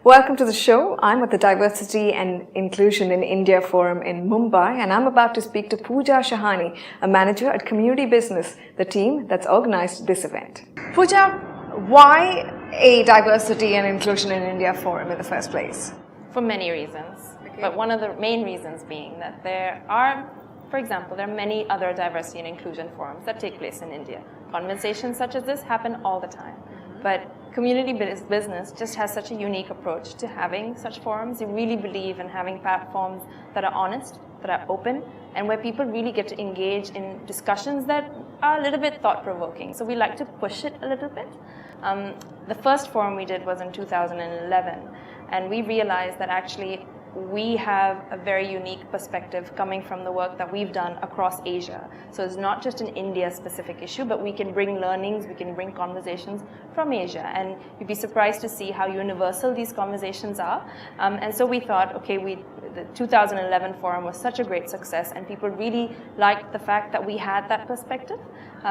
Welcome to the show. I'm at the Diversity and Inclusion in India Forum in Mumbai, and I'm about to speak to Pooja Shahani, a manager at Community Business, the team that's organized this event. Pooja, why a Diversity and Inclusion in India Forum in the first place? For many reasons, but one of the main reasons being that there are, for example, there are many other diversity and inclusion forums that take place in India. Conversations such as this happen all the time, but community business just has such a unique approach to having such forums. You really believe in having platforms that are honest, that are open, and where people really get to engage in discussions that are a little bit thought-provoking. So we like to push it a little bit. The first forum we did was in 2011, and we realized that actually we have a very unique perspective coming from the work that we've done across Asia. So it's not just an India-specific issue, but we can bring learnings, we can bring conversations from Asia. And you'd be surprised to see how universal these conversations are. And so we thought, okay, the 2011 forum was such a great success, and people really liked the fact that we had that perspective.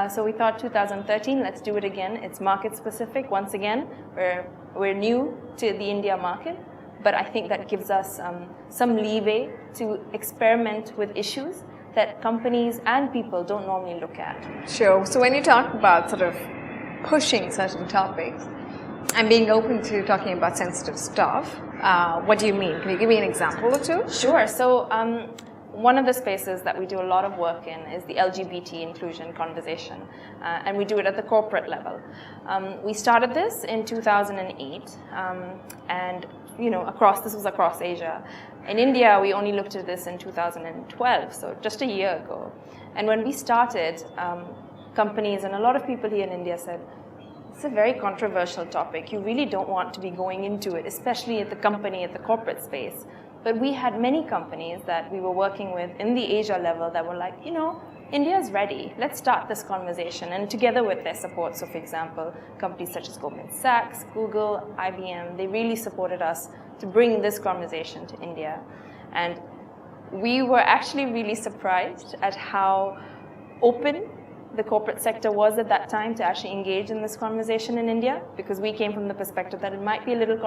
So we thought 2013, let's do it again. It's market-specific. Once again, we're new to the India market. But I think that gives us some leeway to experiment with issues that companies and people don't normally look at. Sure. So when you talk about sort of pushing certain topics and being open to talking about sensitive stuff, what do you mean? Can you give me an example or two? Sure. So one of the spaces that we do a lot of work in is the LGBT inclusion conversation, and we do it at the corporate level. We started this in 2008, and this was across Asia. In India, we only looked at this in 2012, so just a year ago. And when we started, companies and a lot of people here in India said, it's a very controversial topic. You really don't want to be going into it, especially at the corporate space. But we had many companies that we were working with in the Asia level that were like, India's ready. Let's start this conversation. And together with their support, so for example, companies such as Goldman Sachs, Google, IBM, they really supported us to bring this conversation to India. And we were actually really surprised at how open the corporate sector was at that time to actually engage in this conversation in India, because we came from the perspective that it might be a little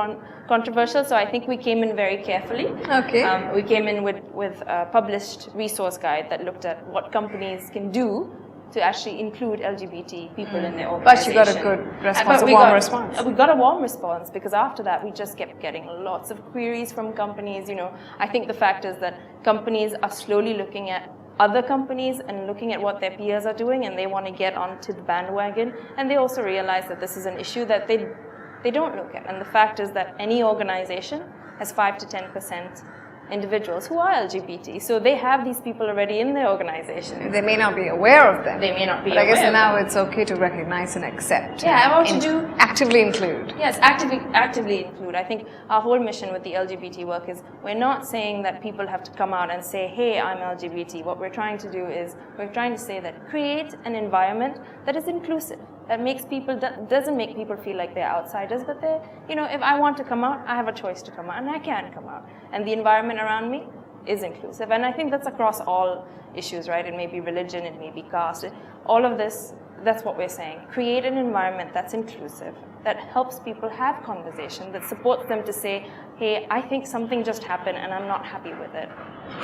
controversial, so I think we came in very carefully. Okay. We came in with a published resource guide that looked at what companies can do to actually include LGBT people in their organization. But you got a good response, a warm response. We got a warm response, because after that we just kept getting lots of queries from companies. I think the fact is that companies are slowly looking at other companies and looking at what their peers are doing, and they want to get onto the bandwagon, and they also realize that this is an issue that they don't look at. And the fact is that any organization has 5 to 10% individuals who are LGBT, so they have these people already in their organization. They may not be aware of them. They may not be aware. But I guess now them. It's okay to recognize and accept. Yeah, I want to do actively include. Yes, actively include. I think our whole mission with the LGBT work is we're not saying that people have to come out and say, hey, I'm LGBT. What we're trying to do is we're trying to say that create an environment that is inclusive, that makes people, that doesn't make people feel like they're outsiders, but they're, if I want to come out, I have a choice to come out, and I can come out. And the environment around me is inclusive. And I think that's across all issues, right? It may be religion, it may be caste, all of this, that's what we're saying. Create an environment that's inclusive, that helps people have conversation, that supports them to say, hey, I think something just happened and I'm not happy with it.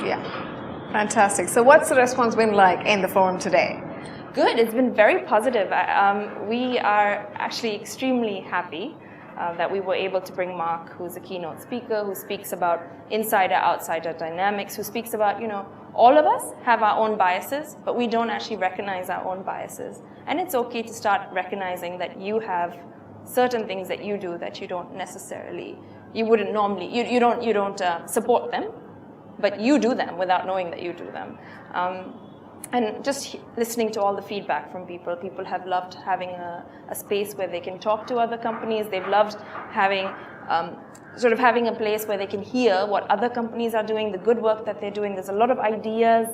Yeah, fantastic. So what's the response been like in the forum today? Good, it's been very positive. We are actually extremely happy that we were able to bring Mark, who's a keynote speaker, who speaks about insider-outsider dynamics, who speaks about, all of us have our own biases, but we don't actually recognize our own biases. And it's okay to start recognizing that you have certain things that you do that you don't necessarily, you wouldn't normally, you don't support them, but you do them without knowing that you do them. And just listening to all the feedback from people have loved having a space where they can talk to other companies. They've loved having having a place where they can hear what other companies are doing, the good work that they're doing. There's a lot of ideas,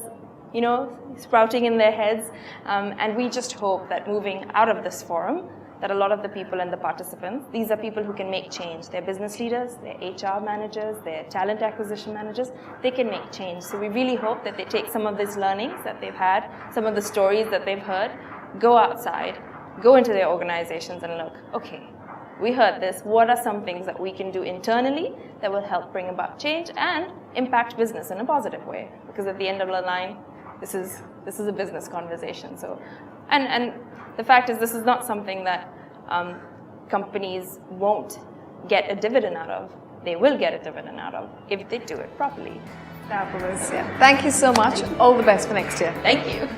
sprouting in their heads. And we just hope that moving out of this forum, that a lot of the people and the participants, these are people who can make change. They're business leaders, they're HR managers, they're talent acquisition managers. They can make change. So we really hope that they take some of these learnings that they've had, some of the stories that they've heard, go outside, go into their organizations and look, okay, we heard this, what are some things that we can do internally that will help bring about change and impact business in a positive way? Because at the end of the line, this is a business conversation. So, and the fact is, this is not something that companies won't get a dividend out of. They will get a dividend out of if they do it properly. Fabulous. Yeah. Thank you so much. All the best for next year. Thank you.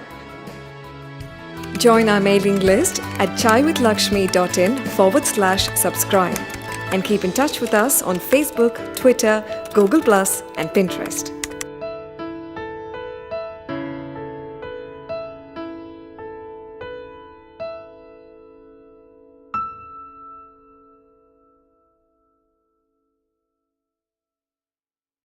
Join our mailing list at chaiwithlakshmi.in/subscribe and keep in touch with us on Facebook, Twitter, Google+, and Pinterest.